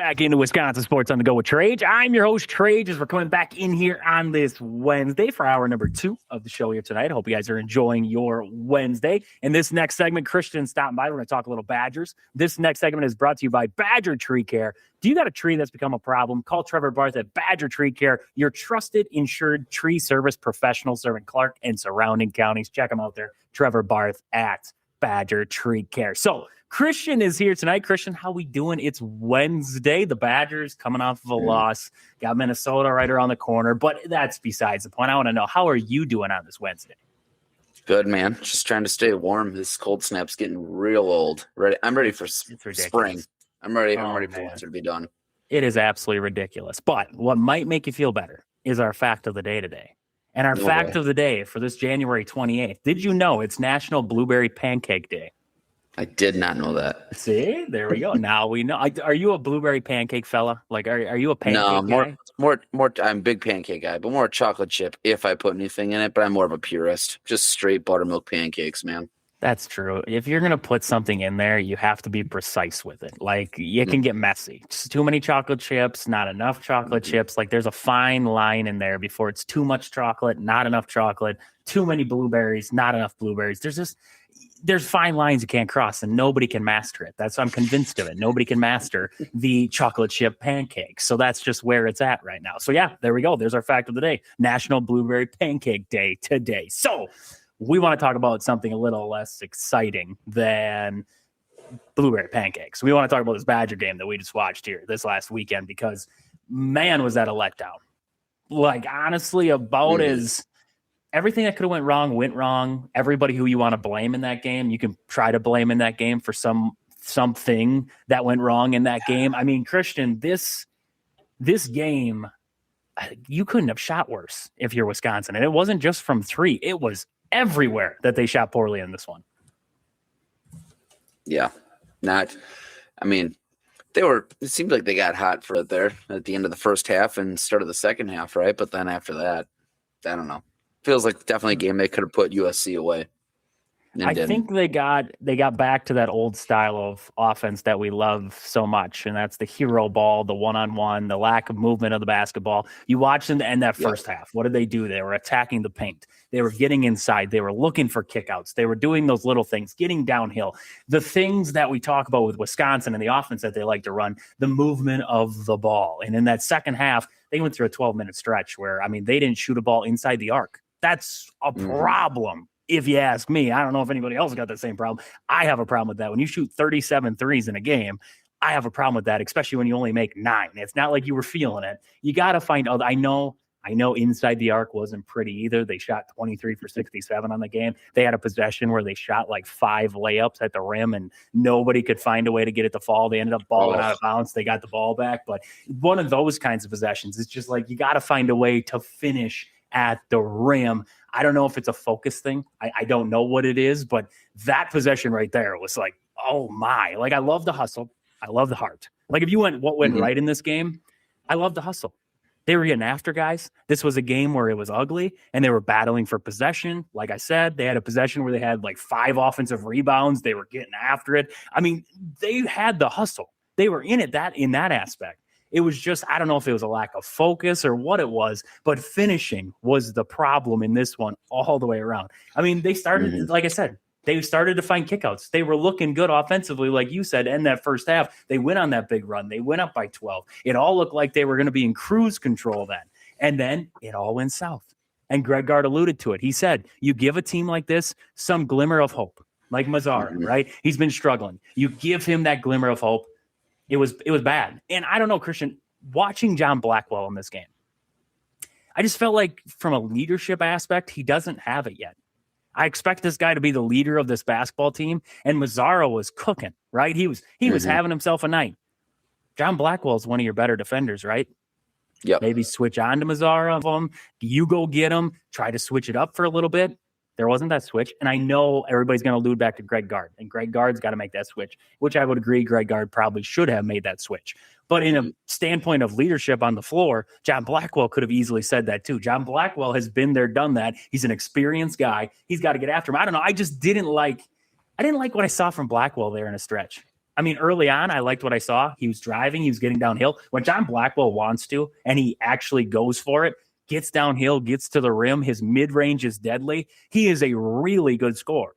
Back into Wisconsin Sports on the Go with Trage. I'm your host, Trage, as we're coming back in here on this Wednesday for hour number 2 of the show here tonight. I hope you guys are enjoying your Wednesday. In this next segment, Christian's stopping by. We're going to talk a little Badgers. This next segment is brought to you by Badger Tree Care. Do you got a tree that's become a problem? Call Trevor Barth at Badger Tree Care, your trusted, insured tree service professional serving Clark and surrounding counties. Check them out there. Trevor Barth at Badger Tree Care. So, Christian is here tonight. Christian, how we doing? It's Wednesday. The Badgers coming off of a loss. Got Minnesota right around the corner, but that's besides the point. I want to know, how are you doing on this Wednesday? Good, man. Just trying to stay warm. This cold snap's getting real old. I'm ready for spring. I'm ready for winter to be done. It is absolutely ridiculous. But what might make you feel better is our fact of the day today. And our fact of the day for this January 28th. Did you know it's National Blueberry Pancake Day? I did not know that. See, there we go. Now we know. Are you a blueberry pancake fella? Like, are you a pancake guy? more. I'm a big pancake guy, but more chocolate chip if I put anything in it. But I'm more of a purist. Just straight buttermilk pancakes, man. That's true. If you're going to put something in there, you have to be precise with it. Like, it can get messy. Just too many chocolate chips, not enough chocolate chips. Like, there's a fine line in there before it's too much chocolate, not enough chocolate, too many blueberries, not enough blueberries. There's fine lines you can't cross, and nobody can master it. I'm convinced of it. Nobody can master the chocolate chip pancakes. So that's just where it's at right now. So yeah, there we go. There's our fact of the day. National Blueberry Pancake Day today. So we want to talk about something a little less exciting than blueberry pancakes. We want to talk about this Badger game that we just watched here this last weekend, because man, was that a letdown. Like, honestly, about as everything that could have went wrong. Everybody who you want to blame in that game, you can try to blame in that game for something that went wrong in that game. I mean, Christian, this game, you couldn't have shot worse if you're Wisconsin. And it wasn't just from 3. It was everywhere that they shot poorly in this one. Yeah. It seemed like they got hot for it there at the end of the first half and start of the second half, right? But then after that, I don't know. Feels like definitely a game they could have put USC away. I think they got back to that old style of offense that we love so much, and that's the hero ball, the one-on-one, the lack of movement of the basketball. You watch them to end that first half. What did they do? They were attacking the paint. They were getting inside. They were looking for kickouts. They were doing those little things, getting downhill. The things that we talk about with Wisconsin and the offense that they like to run, the movement of the ball. And in that second half, they went through a 12-minute stretch where, they didn't shoot a ball inside the arc. That's a problem, if you ask me. I don't know if anybody else got the same problem. I have a problem with that. When you shoot 37 threes in a game, I have a problem with that, especially when you only make 9. It's not like you were feeling it. You got to find other. I know inside the arc wasn't pretty either. They shot 23 for 67 on the game. They had a possession where they shot like 5 layups at the rim, and nobody could find a way to get it to fall. They ended up balling out of bounds. They got the ball back. But one of those kinds of possessions, it's just like you got to find a way to finish at the rim. I don't know if it's a focus thing. I don't know what it is, but that possession right there was like, oh my. Like, I love the hustle. I love the heart. Like, if you went right in this game, I love the hustle. They were getting after guys. This was a game where it was ugly, and they were battling for possession. Like I said, they had a possession where they had like 5 offensive rebounds. They were getting after it. They had the hustle. They were in that aspect. It was just, I don't know if it was a lack of focus or what it was, but finishing was the problem in this one all the way around. They started, like I said, they started to find kickouts. They were looking good offensively, like you said, in that first half. They went on that big run. They went up by 12. It all looked like they were going to be in cruise control then. And then it all went south. And Greg Gard alluded to it. He said, you give a team like this some glimmer of hope, like Mazzara, right? He's been struggling. You give him that glimmer of hope. It was bad. And I don't know, Christian, watching John Blackwell in this game, I just felt like from a leadership aspect, he doesn't have it yet. I expect this guy to be the leader of this basketball team, and Mazzara was cooking, right? He was having himself a night. John Blackwell is one of your better defenders, right? Yep. Maybe switch on to Mazzara of him. You go get him. Try to switch it up for a little bit. There wasn't that switch. And I know everybody's going to allude back to Greg Gard. And Greg Gard's got to make that switch, which I would agree Greg Gard probably should have made that switch. But in a standpoint of leadership on the floor, John Blackwell could have easily said that too. John Blackwell has been there, done that. He's an experienced guy. He's got to get after him. I don't know. I didn't like what I saw from Blackwell there in a stretch. I mean, early on, I liked what I saw. He was driving, he was getting downhill. When John Blackwell wants to, and he actually goes for it, gets downhill, gets to the rim, his mid-range is deadly. He is a really good scorer.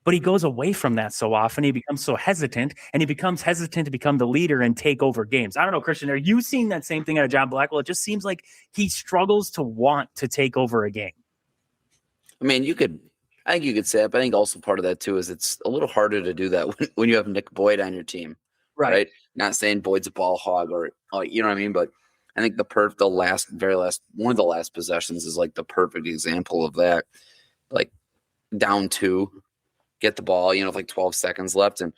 But he goes away from that so often. He becomes so hesitant, and he becomes hesitant to become the leader and take over games. I don't know, Christian, are you seeing that same thing out of John Blackwell? It just seems like he struggles to want to take over a game. I mean, I think you could say it, but I think also part of that too is it's a little harder to do that when you have Nick Boyd on your team, right? Not saying Boyd's a ball hog or you know what I mean, but I think one of the last possessions is like the perfect example of that. Like down 2, get the ball, with like 12 seconds left, and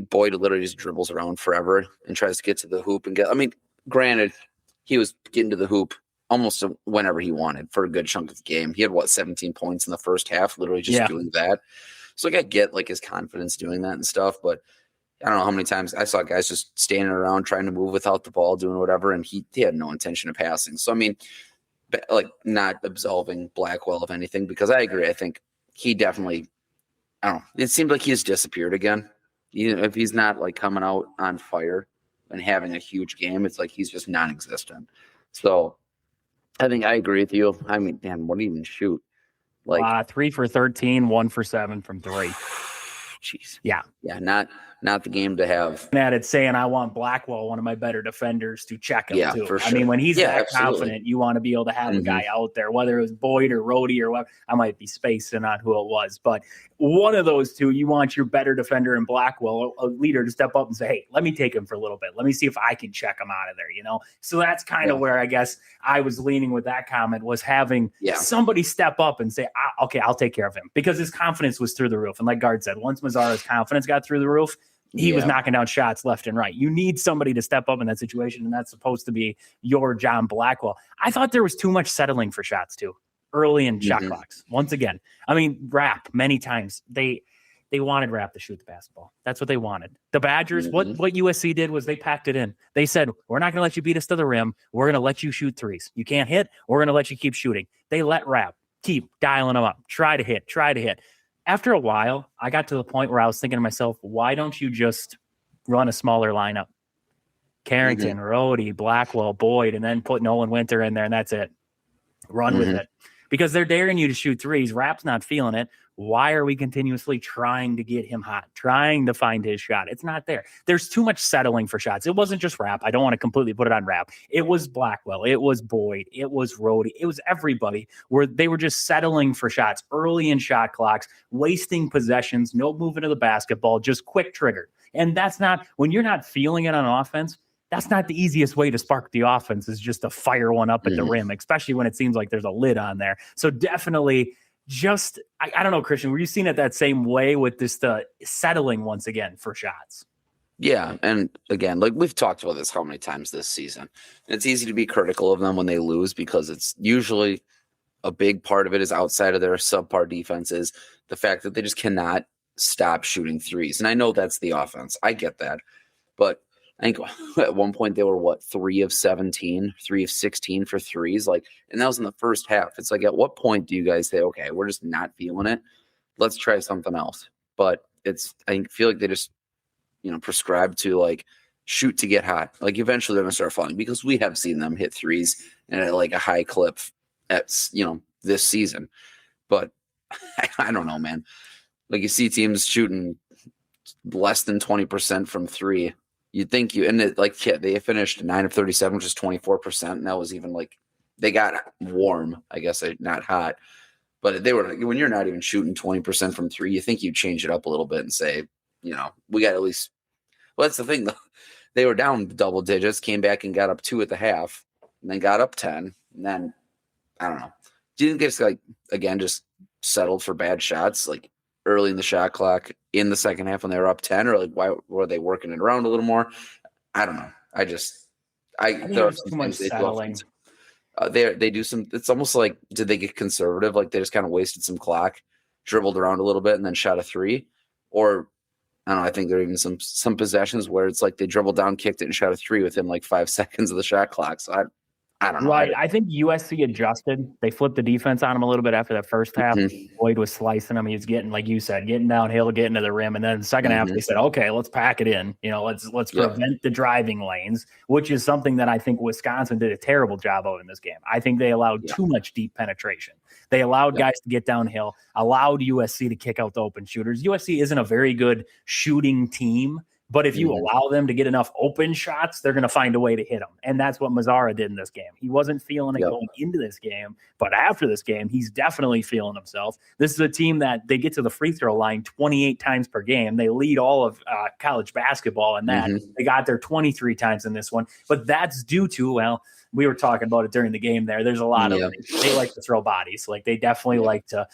Boyd literally just dribbles around forever and tries to get to the hoop and get. I mean, granted, he was getting to the hoop almost whenever he wanted for a good chunk of the game. He had 17 points in the first half, literally just doing that. So I get like his confidence doing that and stuff, but I don't know how many times I saw guys just standing around trying to move without the ball, doing whatever, and he had no intention of passing. So I mean, like not absolving Blackwell of anything, because I agree. I think he definitely, I don't know. It seemed like he's disappeared again. If he's not like coming out on fire and having a huge game, it's like he's just non-existent. So I think I agree with you. I mean, man, what do you even shoot? Like 3 for 13, 1 for 7 from 3. Jeez. Yeah. Yeah. Not the game to have. And it's saying I want Blackwell, one of my better defenders, to check him too. For sure. I mean, when he's that absolutely. confident, you want to be able to have a guy out there, whether it was Boyd or Rhodey or what. I might be spacing on who it was, but one of those two, you want your better defender in Blackwell, a leader, to step up and say, hey, let me take him for a little bit. Let me see if I can check him out of there, So that's kind of where I guess I was leaning with that comment, was having somebody step up and say, okay, I'll take care of him, because his confidence was through the roof. And like Guard said, once Mazzara's confidence got through the roof, he was knocking down shots left and right. You need somebody to step up in that situation, and that's supposed to be your John Blackwell. I thought there was too much settling for shots too early in shot clocks. Once again, I mean, Rapp many times they wanted Rapp to shoot the basketball. That's what they wanted. The Badgers, what USC did was they packed it in. They said, we're not going to let you beat us to the rim. We're going to let you shoot threes. You can't hit. We're going to let you keep shooting. They let Rapp keep dialing them up. Try to hit. After a while, I got to the point where I was thinking to myself, why don't you just run a smaller lineup? Carrington, Rhodey, Blackwell, Boyd, and then put Nolan Winter in there, and that's it. Run with it. Because they're daring you to shoot threes. Rapp's not feeling it. Why are we continuously trying to get him hot, trying to find his shot? It's not there. There's too much settling for shots. It wasn't just Rapp. I don't want to completely put it on Rapp. It was Blackwell. It was Boyd. It was Rhodey. It was everybody, where they were just settling for shots early in shot clocks, wasting possessions, no movement of the basketball, just quick trigger. And that's not, when you're not feeling it on offense, that's not the easiest way to spark the offense, is just to fire one up at the rim, especially when it seems like there's a lid on there. So definitely I don't know, Christian, were you seeing it that same way with this settling once again for shots? Yeah. And again, like we've talked about this how many times this season. It's easy to be critical of them when they lose, because it's usually a big part of it is outside of their subpar defenses, the fact that they just cannot stop shooting threes. And I know that's the offense. I get that. But I think at one point they were 3 of 17, 3 of 16 for threes. And that was in the first half. It's like, at what point do you guys say, okay, we're just not feeling it, let's try something else? But I feel like they just, prescribe to shoot to get hot. Eventually they're gonna start falling, because we have seen them hit threes and at a high clip at this season. But I don't know, man. You see teams shooting less than 20% from 3. You'd think they finished 9 of 37, which is 24%. And that was even they got warm, I guess, not hot. But they were, when you're not even shooting 20% from 3, you think you'd change it up a little bit and say, we got at least, well, that's the thing though. They were down double digits, came back and got up 2 at the half, and then got up 10. And then, I don't know. Do you think it's again, just settled for bad shots? Early in the shot clock in the second half when they were up 10, or why were they working it around a little more? I don't know. I there are some things settling. They do some, it's almost like, did they get conservative? They just kind of wasted some clock, dribbled around a little bit, and then shot a 3. Or I don't know. I think there are even some possessions where it's they dribbled down, kicked it, and shot a 3 within 5 seconds of the shot clock. So I don't know. Right. I think USC adjusted. They flipped the defense on him a little bit after that first half. Boyd was slicing him. He was getting, like you said, getting downhill, getting to the rim. And then the second half, they said, okay, let's pack it in. Let's prevent the driving lanes, which is something that I think Wisconsin did a terrible job of in this game. I think they allowed too much deep penetration. They allowed guys to get downhill, allowed USC to kick out the open shooters. USC isn't a very good shooting team. But if you allow them to get enough open shots, they're going to find a way to hit them. And that's what Mazzara did in this game. He wasn't feeling it going into this game, but after this game, he's definitely feeling himself. This is a team that they get to the free throw line 28 times per game. They lead all of college basketball in that. They got there 23 times in this one. But that's due to, well, we were talking about it during the game there. There's a lot of they like to throw bodies. Like they definitely like to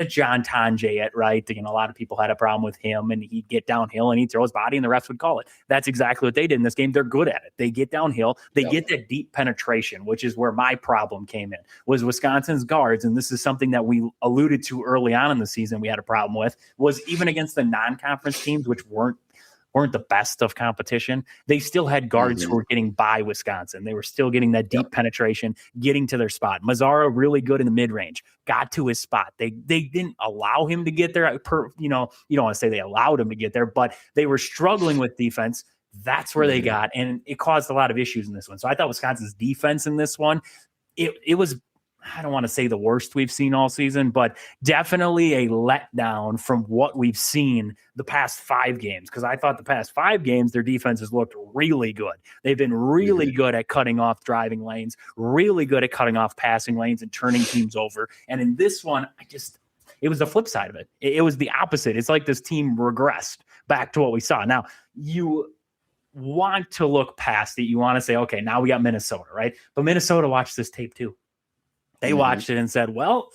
John Tonje it, right? A lot of people had a problem with him, and he'd get downhill and he'd throw his body, and the refs would call it. That's exactly what they did in this game. They're good at it. They get downhill. They get that deep penetration, which is where my problem came in, was Wisconsin's guards, and this is something that we alluded to early on in the season we had a problem with, was even against the non-conference teams, which weren't the best of competition, they still had guards who were getting by Wisconsin. They were still getting that deep penetration, getting to their spot. Mazzara really good in the mid-range, got to his spot. They didn't allow him to get there. You don't want to say they allowed him to get there, but they were struggling with defense. That's where they got, and it caused a lot of issues in this one. So I thought Wisconsin's defense in this one, it was, I don't want to say the worst we've seen all season, but definitely a letdown from what we've seen the past 5 games. Because I thought the past 5 games, their defenses looked really good. They've been really good at cutting off driving lanes, really good at cutting off passing lanes and turning teams over. And in this one, it was the flip side of it. It was the opposite. It's like this team regressed back to what we saw. Now, you want to look past it. You want to say, okay, now we got Minnesota, right? But Minnesota watched this tape too. They watched it and said, well,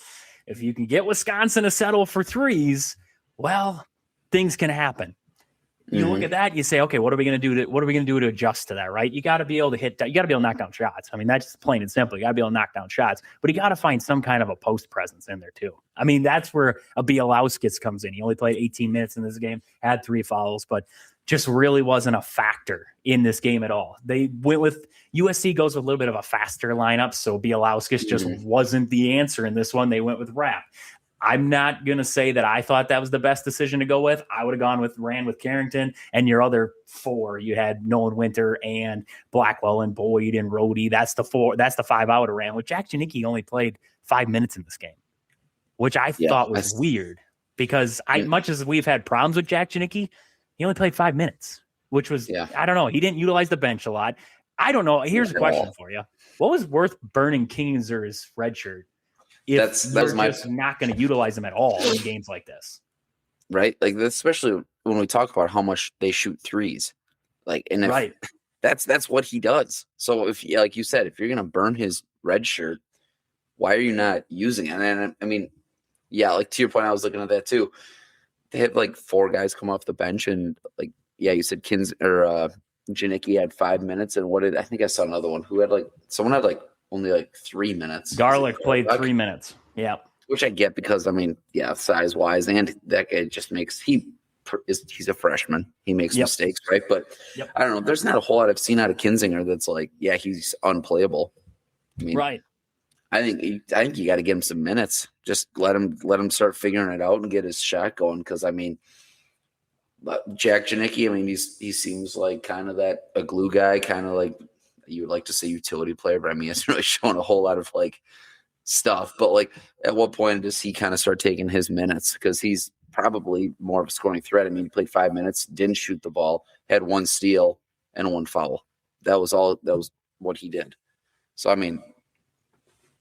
if you can get Wisconsin to settle for threes, well, things can happen. You look at that, you say, okay, what are we going to do to adjust to that, right? You got to be able to you got to be able to knock down shots. I mean, that's just plain and simple. You got to be able to knock down shots, but you got to find some kind of a post presence in there too. I mean, that's where a Bielauskis comes in. He only played 18 minutes in this game, had 3 fouls, but just really wasn't a factor in this game at all. They went with USC goes with a little bit of a faster lineup, so Bielauskis just wasn't the answer in this one. They went with Rapp. I'm not going to say that I thought that was the best decision to go with. I would have ran with Carrington and your other 4. You had Nolan Winter and Blackwell and Boyd and Rhodey. That's the 4. That's the 5 I would have ran with. Jack Janicki only played 5 minutes in this game, which I thought was weird because much as we've had problems with Jack Janicki, he only played 5 minutes, which was, I don't know. He didn't utilize the bench a lot. I don't know. Here's a question for you. What was worth burning Kingser's red shirt if you're just not going to utilize him at all in games like this? Right? Like, especially when we talk about how much they shoot threes. Like, and if that's what he does. So if, like you said, if you're going to burn his red shirt, why are you not using it? And I mean, like to your point, I was looking at that too. They had like 4 guys come off the bench, and like, you said Janicki had 5 minutes, and I think I saw another one who had someone had only 3 minutes. Garlic played 3 minutes. Yeah. Which I get because, I mean, size wise, and that guy just he's a freshman. He makes mistakes, right? But I don't know. There's not a whole lot I've seen out of Kinzinger that's he's unplayable. I mean, right. I think you got to give him some minutes. Just let him start figuring it out and get his shot going. Because I mean, Jack Janicki, I mean, he seems like kind of a glue guy, kind of like you would like to say utility player, but I mean, he hasn't really shown a whole lot of stuff. But at what point does he kind of start taking his minutes? Because he's probably more of a scoring threat. I mean, he played 5 minutes, didn't shoot the ball, had 1 steal and 1 foul. That was all. That was what he did. So I mean,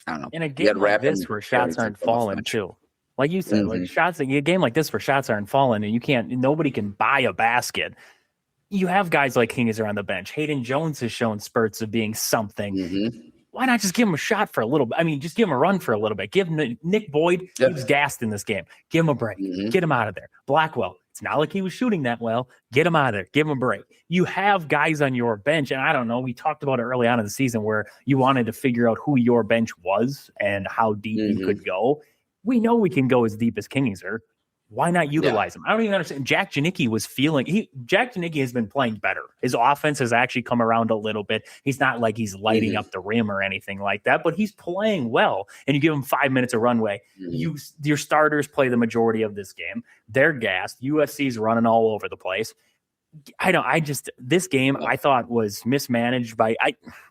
I don't know. In a game like this where shots aren't falling too, like you said, a game like this where shots aren't falling and nobody can buy a basket. You have guys like Kingser on the bench. Hayden Jones has shown spurts of being something. Why not just give him a shot for a little bit? I mean, just give him a run for a little bit. Give him Nick Boyd. He was gassed in this game. Give him a break. Get him out of there. Blackwell. It's not like he was shooting that well. Get him out of there. Give him a break. You have guys on your bench, and I don't know. We talked about it early on in the season where you wanted to figure out who your bench was and how deep you could go. We know we can go as deep as Kingser. Why not utilize him? I don't even understand. Jack Janicki Jack Janicki has been playing better. His offense has actually come around a little bit. He's not like he's lighting up the rim or anything like that, but he's playing well. And you give him 5 minutes of runway. Your starters play the majority of this game. They're gassed. USC's running all over the place. This game I thought was mismanaged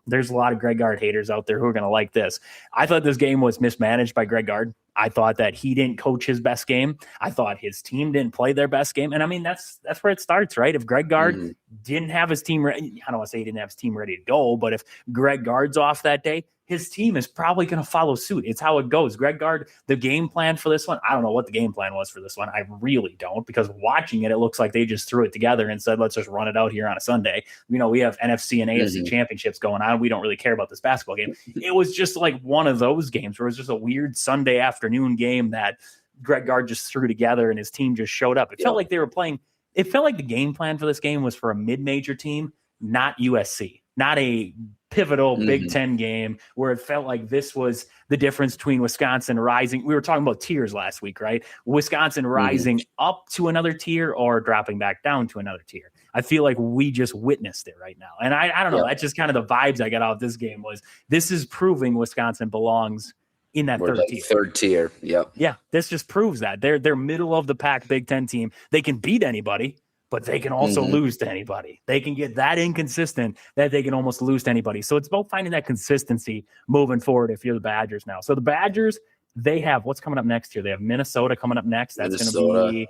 there's a lot of Greg Gard haters out there who are going to like this. I thought this game was mismanaged by Greg Gard. I thought that he didn't coach his best game. I thought his team didn't play their best game. And I mean, that's where it starts, right? If Greg Gard didn't have his team ready, I don't want to say he didn't have his team ready to go, but if Greg Gard's off that day, his team is probably going to follow suit. It's how it goes. Greg Gard, the game plan for this one, I don't know what the game plan was for this one. I really don't, because watching it looks like they just threw it together and said, let's just run it out here on a Sunday. We have NFC and AFC championships going on. We don't really care about this basketball game. It was just like one of those games where it was just a weird Sunday afternoon game that Greg Gard just threw together and his team just showed up. It felt like they were playing. It felt like the game plan for this game was for a mid-major team, not USC, not a pivotal Big Ten game where it felt like this was the difference between Wisconsin rising. We were talking about tiers last week, right? Wisconsin rising up to another tier or dropping back down to another tier. I feel like we just witnessed it right now. And I don't know. That's just kind of the vibes I got out of this game was this is proving Wisconsin belongs in that third tier. Yep. Yeah. This just proves that they're middle of the pack Big Ten team. They can beat anybody, but they can also lose to anybody. They can get that inconsistent that they can almost lose to anybody. So it's about finding that consistency moving forward if you're the Badgers now. So the Badgers, they have what's coming up next year. They have Minnesota coming up next. That's going to be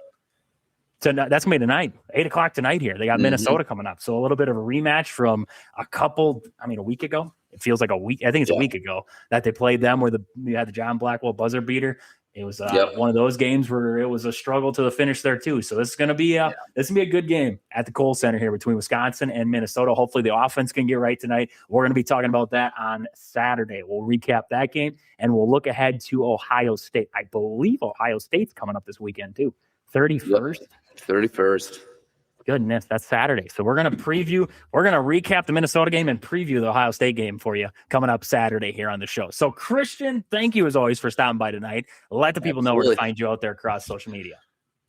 that's going to be tonight, 8:00 tonight here. They got Minnesota coming up. So a little bit of a rematch from a week ago. It feels like a week. I think it's a week ago that they played them where you had the John Blackwell buzzer beater. It was one of those games where it was a struggle to the finish there too. So this is going to be a good game at the Kohl Center here between Wisconsin and Minnesota. Hopefully the offense can get right tonight. We're going to be talking about that on Saturday. We'll recap that game and we'll look ahead to Ohio State. I believe Ohio State's coming up this weekend too. 31st. 31st. Goodness, that's Saturday. So we're going to recap the Minnesota game and preview the Ohio State game for you coming up Saturday here on the show. So Christian, thank you as always for stopping by tonight. Let the people know where to find you out there across social media.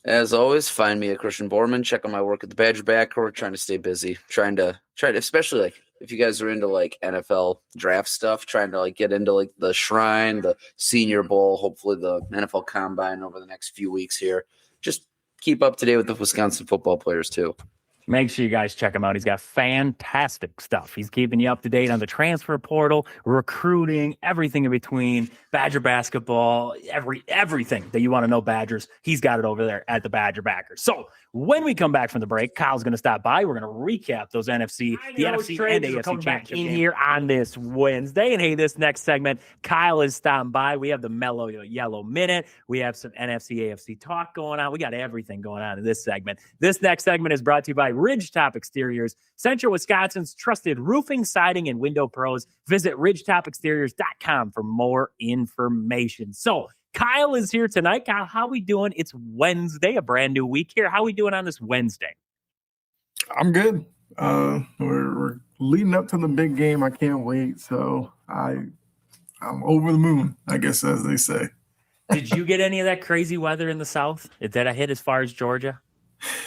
As always, find me at Christian Borman. Check out my work at the Badger Backcourt. Trying to stay busy. Trying to, especially like if you guys are into like NFL draft stuff, trying to like get into like the Shrine, the Senior Bowl, hopefully the NFL Combine over the next few weeks here. Just keep up to date with the Wisconsin football players too. Make sure you guys check him out. He's got fantastic stuff. He's keeping you up to date on the transfer portal, recruiting, everything in between, Badger basketball, everything that you want to know Badgers. He's got it over there at the Badger Backers. So when we come back from the break, Kyle's going to stop by. We're going to recap those NFC and AFC championship games here on this Wednesday. And hey, this next segment, Kyle is stopping by. We have the Mellow Yellow Minute. We have some NFC, AFC talk going on. We got everything going on in this segment. This next segment is brought to you by Ridgetop Exteriors, Central Wisconsin's trusted roofing, siding, and window pros. Visit ridgetopexteriors.com for more information. So Kyle is here tonight. Kyle, how we doing? It's Wednesday, a brand new week here. How we doing on this Wednesday? I'm good. We're leading up to the big game. I can't wait. So I'm over the moon, I guess, as they say. Did you get any of that crazy weather in the South? Did that hit as far as Georgia?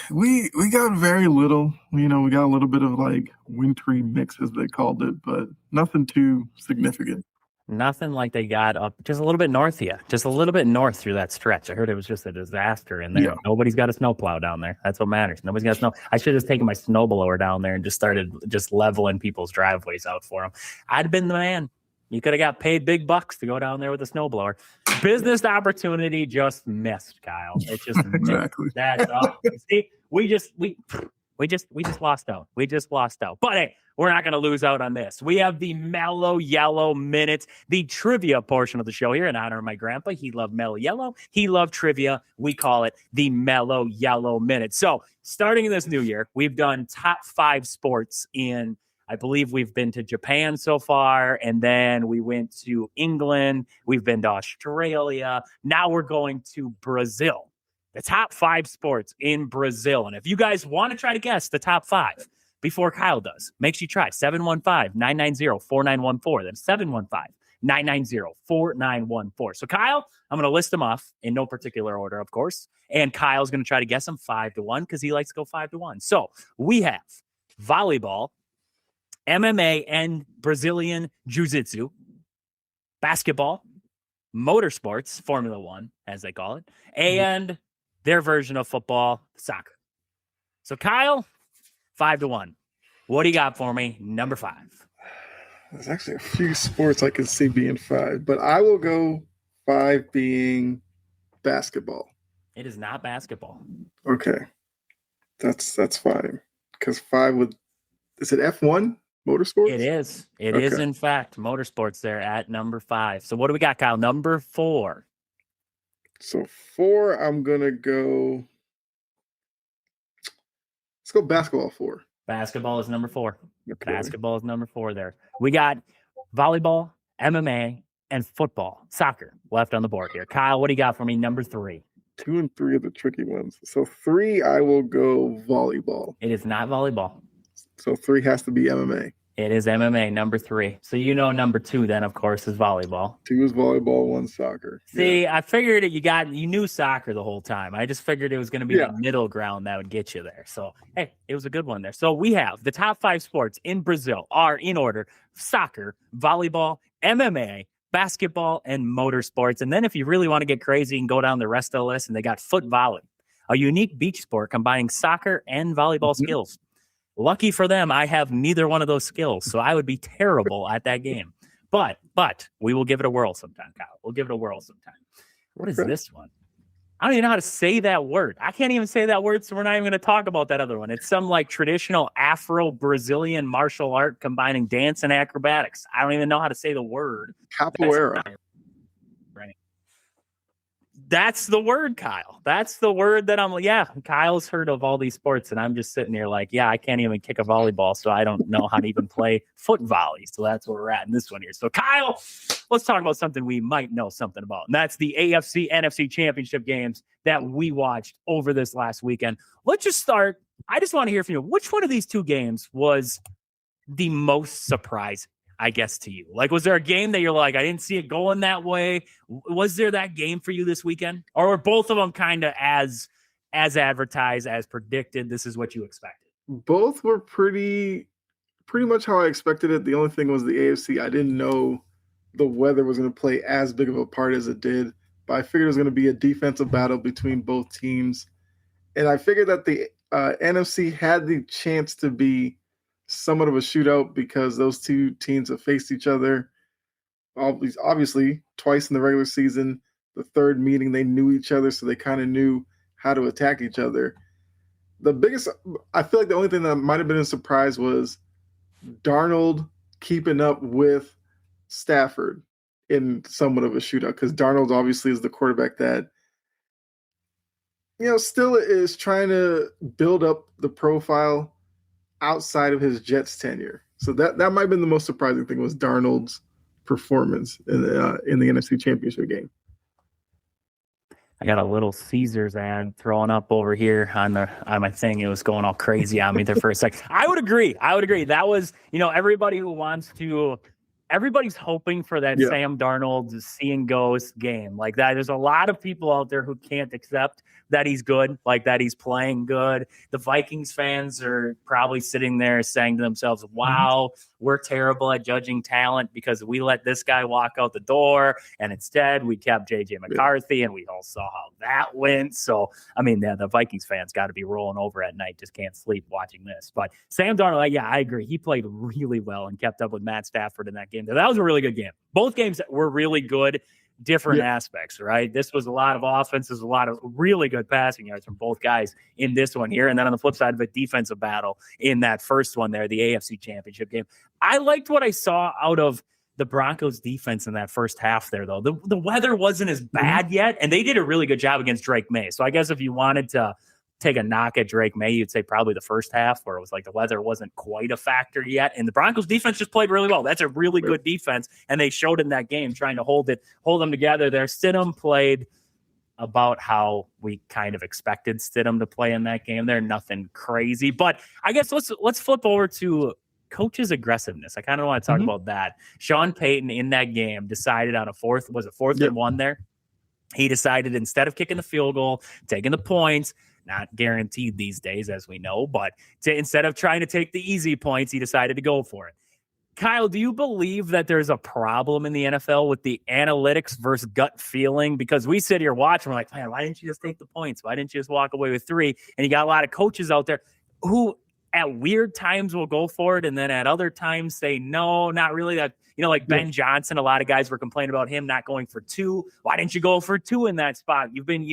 We got very little. We got a little bit of like wintry mix, as they called it, but nothing too significant. Nothing like they got up just a little bit north of you, just a little bit north through that stretch. I heard it was just a disaster in there. Yeah. Nobody's got a snowplow down there. That's what matters. Nobody's got snow. I should have taken my snowblower down there and just started just leveling people's driveways out for them. I'd have been the man. You could have got paid big bucks to go down there with a snowblower. Business opportunity just missed, Kyle. It just exactly. That's see, we just lost out. We just lost out. But hey, we're not going to lose out on this. We have the Mellow Yellow Minute, the trivia portion of the show here in honor of my grandpa. He loved Mellow Yellow. He loved trivia. We call it the Mellow Yellow Minute. So starting in this new year, we've done top 5 sports in, I believe we've been to Japan so far, and then we went to England. We've been to Australia. Now we're going to Brazil. The top 5 sports in Brazil. And if you guys want to try to guess the top 5 before Kyle does, make sure you try 715-990-4914. That's 990-4914. So Kyle, I'm going to list them off in no particular order, of course. And Kyle's going to try to guess them 5-1 because he likes to go 5-1. So we have volleyball, MMA and Brazilian Jiu-Jitsu, basketball, motorsports, Formula One, as they call it, and their version of football, soccer. So Kyle, 5-1. What do you got for me? Number 5. There's actually a few sports I can see being 5, but I will go 5 being basketball. It is not basketball. Okay. That's fine. Because 5 would, is it F1 motorsports? It is. It is, in fact, motorsports there at number 5. So what do we got, Kyle? Number 4. So 4, I'm going to go, let's go basketball 4. Basketball is number 4. Okay. Basketball is number 4 there. We got volleyball, MMA, and football, soccer left on the board here. Kyle, what do you got for me? Number 3. 2 and 3 are the tricky ones. So 3, I will go volleyball. It is not volleyball. So 3 has to be MMA. It is MMA, number 3. So number 2 then, of course, is volleyball. 2 is volleyball, 1 soccer. See, I figured you knew soccer the whole time. I just figured it was going to be the middle ground that would get you there. So, hey, it was a good one there. So we have the top 5 sports in Brazil are in order: soccer, volleyball, MMA, basketball, and motorsports. And then if you really want to get crazy, you can go down the rest of the list, and they got foot volley, a unique beach sport combining soccer and volleyball skills. Lucky for them, I have neither one of those skills, so I would be terrible at that game. But we will give it a whirl sometime, Kyle. We'll give it a whirl sometime. What is this one? I don't even know how to say that word. I can't even say that word, so we're not even going to talk about that other one. It's some like traditional Afro-Brazilian martial art combining dance and acrobatics. I don't even know how to say the word. Capoeira. That's the word, Kyle. That's the word that Kyle's heard of all these sports, and I'm just sitting here like, I can't even kick a volleyball, so I don't know how to even play foot volley. So that's where we're at in this one here. So, Kyle, let's talk about something we might know something about, and that's the AFC NFC championship games that we watched over this last weekend. Let's just start. I just want to hear from you. Which one of these 2 games was the most surprising, I guess, to you? Like, was there a game that you're like, I didn't see it going that way? Was there that game for you this weekend? Or were both of them kind of as advertised, as predicted? This is what you expected? Both were pretty much how I expected it. The only thing was the AFC. I didn't know the weather was going to play as big of a part as it did, but I figured it was going to be a defensive battle between both teams. And I figured that the NFC had the chance to be somewhat of a shootout because those 2 teams have faced each other obviously twice in the regular season. The third meeting, they knew each other, so they kind of knew how to attack each other. I feel like the only thing that might have been a surprise was Darnold keeping up with Stafford in somewhat of a shootout, because Darnold obviously is the quarterback that still is trying to build up the profile outside of his Jets tenure. So that might have been the most surprising thing, was Darnold's performance in the NFC Championship game. I got a Little Caesars ad throwing up over here on my thing. It was going all crazy on me there for a second. I would agree. That was, everybody who wants to, everybody's hoping for that Sam Darnold seeing ghost game like that. There's a lot of people out there who can't accept that he's good, like that he's playing good. The Vikings fans are probably sitting there saying to themselves, wow, we're terrible at judging talent because we let this guy walk out the door, and instead we kept J.J. McCarthy, and we all saw how that went. So, the Vikings fans got to be rolling over at night, just can't sleep watching this. But Sam Darnold, I agree. He played really well and kept up with Matt Stafford in that game. That was a really good game. Both games were really good. Different aspects, right? This was a lot of offense. There's a lot of really good passing yards from both guys in this one here. And then on the flip side of it, defensive battle in that first one there, the AFC Championship game. I liked what I saw out of the Broncos defense in that first half there, though. The weather wasn't as bad yet, and they did a really good job against Drake May. So I guess if you wanted to take a knock at Drake May, you'd say probably the first half, where it was like the weather wasn't quite a factor yet. And the Broncos defense just played really well. That's a really good defense. And they showed in that game trying to hold them together there. Stidham played about how we kind of expected Stidham to play in that game. They're nothing crazy, but I guess let's flip over to coach's aggressiveness. I kind of want to talk about that. Sean Payton in that game decided on a fourth and one there. He decided instead of kicking the field goal, taking the points, not guaranteed these days, as we know, but instead of trying to take the easy points, he decided to go for it. Kyle, do you believe that there's a problem in the NFL with the analytics versus gut feeling? Because we sit here watching, we're like, man, why didn't you just take the points? Why didn't you just walk away with 3? And you got a lot of coaches out there who at weird times will go for it, and then at other times say, no, not really. That, like Ben Johnson, a lot of guys were complaining about him not going for 2. Why didn't you go for 2 in that spot? You've been,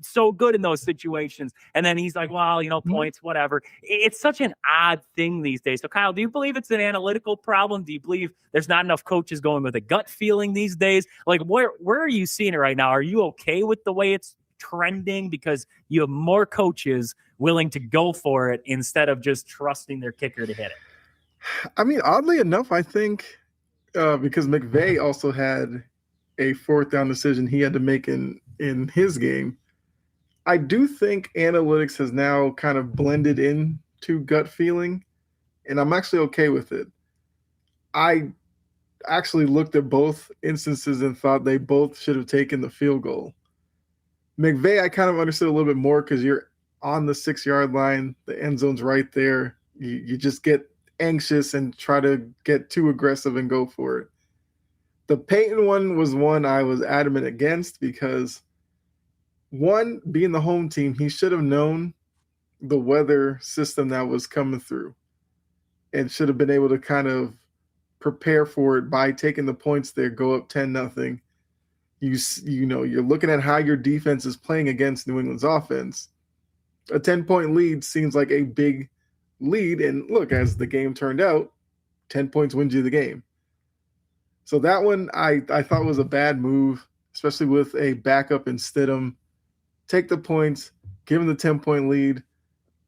so good in those situations. And then he's like, well, points, whatever. It's such an odd thing these days. So Kyle, do you believe it's an analytical problem? Do you believe there's not enough coaches going with a gut feeling these days? Like where are you seeing it right now? Are you okay with the way it's trending because you have more coaches willing to go for it instead of just trusting their kicker to hit it? I mean, oddly enough, I think because McVay also had a 4th down decision he had to make in his game. I do think analytics has now kind of blended into gut feeling, and I'm actually okay with it. I actually looked at both instances and thought they both should have taken the field goal. McVay, I kind of understood a little bit more because you're on the 6-yard line. The end zone's right there. You just get anxious and try to get too aggressive and go for it. The Peyton one was one I was adamant against because one, being the home team, he should have known the weather system that was coming through and should have been able to kind of prepare for it by taking the points there, go up 10-0. You're looking at how your defense is playing against New England's offense. A 10-point lead seems like a big lead. And look, as the game turned out, 10 points wins you the game. So that one I thought was a bad move, especially with a backup in Stidham. Take the points, give them the 10-point lead.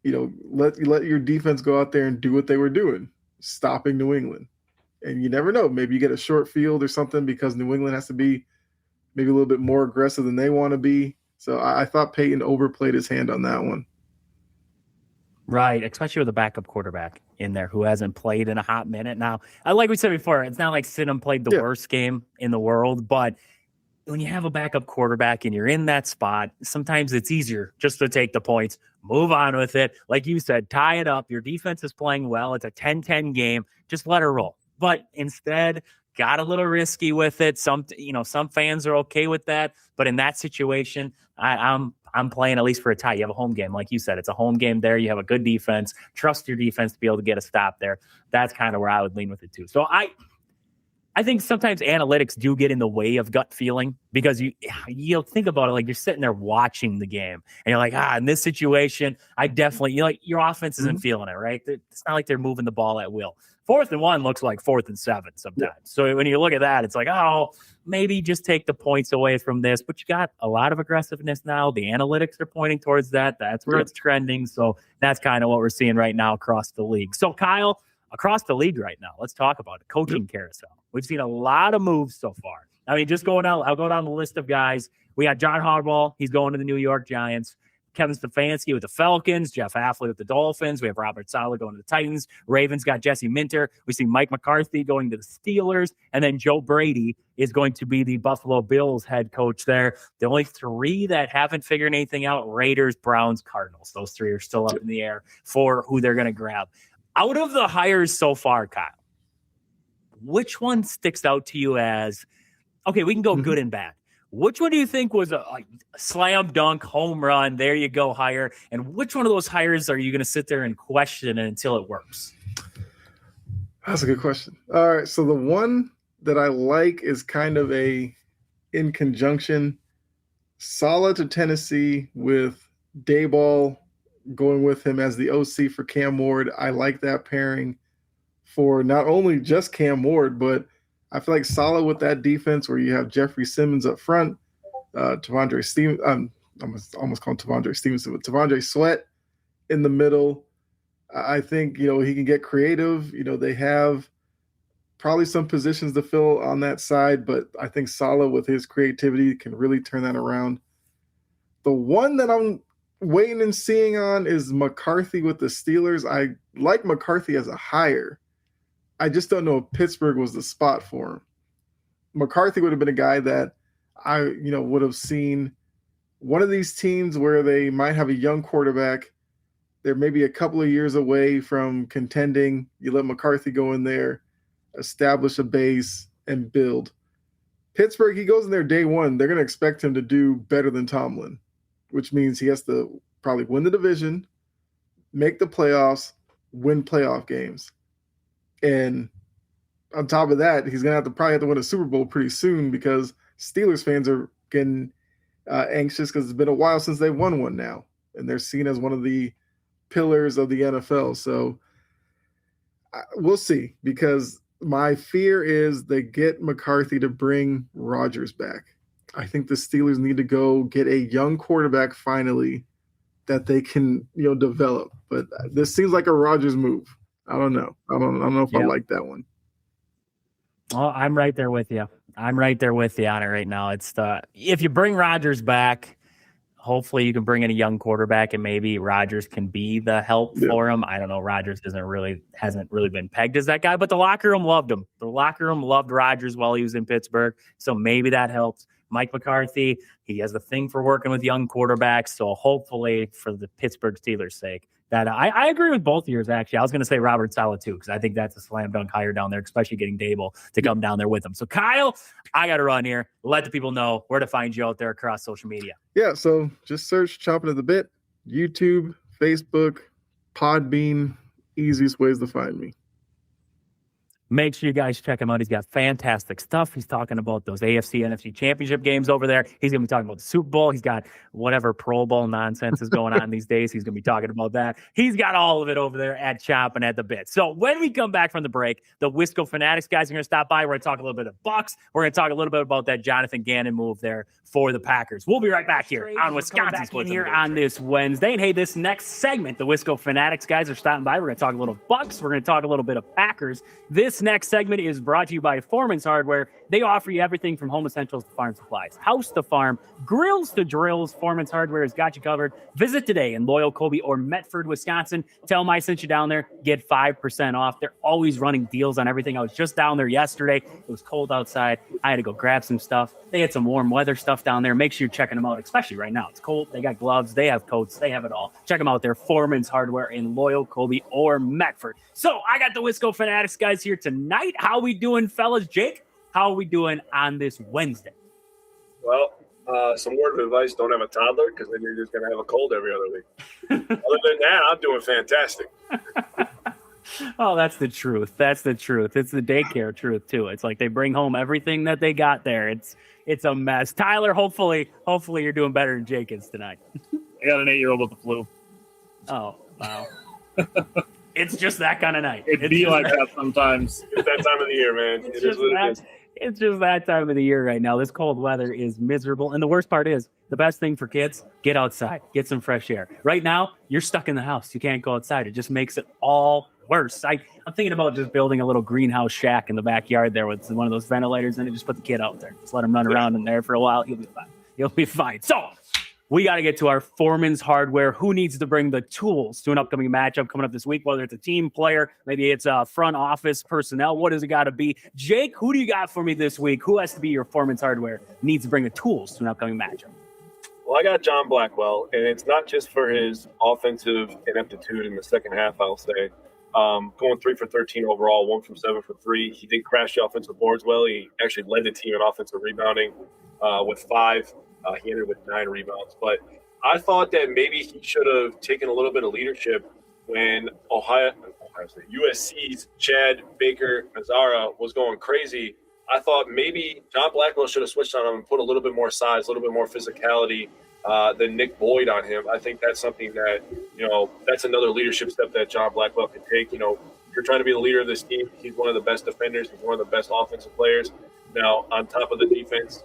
Let your defense go out there and do what they were doing, stopping New England. And you never know. Maybe you get a short field or something because New England has to be maybe a little bit more aggressive than they want to be. So I thought Peyton overplayed his hand on that one. Right, especially with a backup quarterback in there who hasn't played in a hot minute. Now, like we said before, it's not like Stidham played the worst game in the world, but when you have a backup quarterback and you're in that spot, sometimes it's easier just to take the points, move on with it. Like you said, tie it up. Your defense is playing well. It's a 10-10 game. Just let her roll. But instead, got a little risky with it. Some fans are okay with that. But in that situation, I'm playing at least for a tie. You have a home game. Like you said, it's a home game there. You have a good defense. Trust your defense to be able to get a stop there. That's kind of where I would lean with it too. So I think sometimes analytics do get in the way of gut feeling because you'll think about it like you're sitting there watching the game and you're like, in this situation, I definitely, your offense isn't feeling it, right? It's not like they're moving the ball at will. 4th and 1 looks like 4th and 7 sometimes. Yeah. So when you look at that, it's like, maybe just take the points away from this. But you got a lot of aggressiveness now. The analytics are pointing towards that. That's where it's trending. So that's kind of what we're seeing right now across the league. So Kyle, across the league right now, let's talk about it. Coaching carousel. We've seen a lot of moves so far. I mean, I'll go down the list of guys. We got John Harbaugh. He's going to the New York Giants. Kevin Stefanski with the Falcons. Jeff Hafley with the Dolphins. We have Robert Saleh going to the Titans. Ravens got Jesse Minter. We see Mike McCarthy going to the Steelers. And then Joe Brady is going to be the Buffalo Bills head coach there. The only 3 that haven't figured anything out, Raiders, Browns, Cardinals. Those 3 are still up in the air for who they're going to grab. Out of the hires so far, Kyle, which one sticks out to you as, okay, we can go good and bad. Which one do you think was a slam dunk, home run, there you go hire? And which one of those hires are you going to sit there and question until it works? That's a good question. All right, so the one that I like is kind of in conjunction, Saleh to Tennessee with Dayball going with him as the OC for Cam Ward. I like that pairing for not only just Cam Ward, but I feel like Saleh with that defense where you have Jeffrey Simmons up front, Tavondre Stevenson, almost called Tavondre Stevenson, but Tavondre Sweat in the middle. I think, he can get creative. They have probably some positions to fill on that side, but I think Saleh with his creativity can really turn that around. The one that I'm waiting and seeing on is McCarthy with the Steelers. I like McCarthy as a hire. I just don't know if Pittsburgh was the spot for him. McCarthy would have been a guy that I, would have seen one of these teams where they might have a young quarterback. They're maybe a couple of years away from contending. You let McCarthy go in there, establish a base, and build. Pittsburgh, he goes in there day one. They're going to expect him to do better than Tomlin, which means he has to probably win the division, make the playoffs, win playoff games. And on top of that, he's going to probably have to win a Super Bowl pretty soon because Steelers fans are getting anxious because it's been a while since they've won one now. And they're seen as one of the pillars of the NFL. So we'll see, because my fear is they get McCarthy to bring Rodgers back. I think the Steelers need to go get a young quarterback finally that they can, develop. But this seems like a Rodgers move. I don't know. I don't know if I like that one. Well, I'm right there with you. I'm right there with you on it right now. It's if you bring Rodgers back, hopefully you can bring in a young quarterback and maybe Rodgers can be the help for him. I don't know. Rodgers hasn't really been pegged as that guy, but the locker room loved him. The locker room loved Rodgers while he was in Pittsburgh. So maybe that helps. Mike McCarthy, he has the thing for working with young quarterbacks. So hopefully for the Pittsburgh Steelers' sake, that I agree with both of yours, actually. I was going to say Robert Saleh, too, because I think that's a slam dunk hire down there, especially getting Dable to come down there with him. So, Kyle, I got to run here. Let the people know where to find you out there across social media. Yeah, so just search Chopping at the Bit, YouTube, Facebook, Podbean, easiest ways to find me. Make sure you guys check him out. He's got fantastic stuff. He's talking about those AFC, NFC championship games over there. He's going to be talking about the Super Bowl. He's got whatever Pro Bowl nonsense is going on these days. He's going to be talking about that. He's got all of it over there at Chopping at the Bit. So when we come back from the break, the Wisco Fanatics guys are going to stop by. We're going to talk a little bit of Bucks. We're going to talk a little bit about that Jonathan Gannon move there for the Packers. We'll be right back here on Wisconsin Sports here on this Wednesday. And hey, this next segment, the Wisco Fanatics guys are stopping by. We're going to talk a little Bucks. We're going to talk a little bit of Packers. This next segment is brought to you by Foreman's Hardware. They offer you everything from home essentials to farm supplies, house to farm, grills to drills. Foreman's Hardware has got you covered. Visit today in Loyal, Colby, or Medford, Wisconsin. Tell them I sent you down there. Get 5% off. They're always running deals on everything. I was just down there yesterday. It was cold outside. I had to go grab some stuff. They had some warm weather stuff down there. Make sure you're checking them out, especially right now. It's cold. They got gloves. They have coats. They have it all. Check them out there. Foreman's Hardware in Loyal, Colby, or Medford. So I got the Wisco Fanatics guys here tonight. How we doing, fellas? Jake, how are we doing on this Wednesday? Well, some word of advice: don't have a toddler, because then you're just going to have a cold every other week. Other than that, I'm doing fantastic. Oh, that's the truth. That's the truth. It's the daycare truth too. It's like they bring home everything that they got there. It's a mess. Tyler, hopefully you're doing better than Jake is tonight. I got an 8-year-old with the flu. Oh, wow. It's just that kind of night. It'd be like that sometimes. It's that time of the year, man. It's just that time of the year right now. This cold weather is miserable. And the worst part is, the best thing for kids, get outside, get some fresh air. Right now, you're stuck in the house. You can't go outside. It just makes it all worse. I'm thinking about just building a little greenhouse shack in the backyard there with one of those ventilators, and just put the kid out there. Just let him run around in there for a while. He'll be fine. So we got to get to our Foreman's Hardware. Who needs to bring the tools to an upcoming matchup coming up this week, whether it's a team player, maybe it's a front office personnel. What does it got to be? Jake, who do you got for me this week? Who has to be your Foreman's Hardware needs to bring the tools to an upcoming matchup? Well, I got John Blackwell, and it's not just for his offensive ineptitude in the second half, I'll say. Going 3 for 13 overall, 1 from 7 for 3. He did crash the offensive boards well. He actually led the team in offensive rebounding with 5. He ended with 9 rebounds. But I thought that maybe he should have taken a little bit of leadership when USC's Chad Baker Mazzara was going crazy. I thought maybe John Blackwell should have switched on him and put a little bit more size, a little bit more physicality than Nick Boyd on him. I think that's something that, that's another leadership step that John Blackwell can take. You're trying to be the leader of this team. He's one of the best defenders. He's one of the best offensive players. Now, on top of the defense,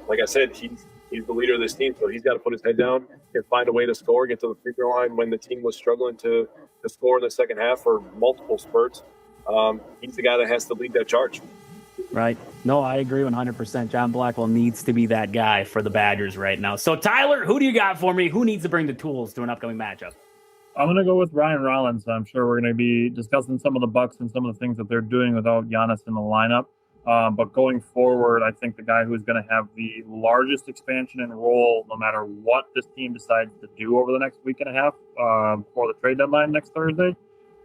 like I said, he's the leader of this team, so he's got to put his head down and find a way to score, get to the free throw line when the team was struggling to score in the second half for multiple spurts. He's the guy that has to lead that charge. Right. No, I agree 100%. John Blackwell needs to be that guy for the Badgers right now. So, Tyler, who do you got for me? Who needs to bring the tools to an upcoming matchup? I'm going to go with Ryan Rollins. I'm sure we're going to be discussing some of the Bucks and some of the things that they're doing without Giannis in the lineup. But going forward, I think the guy who's going to have the largest expansion and role, no matter what this team decides to do over the next week and a half for the trade deadline next Thursday.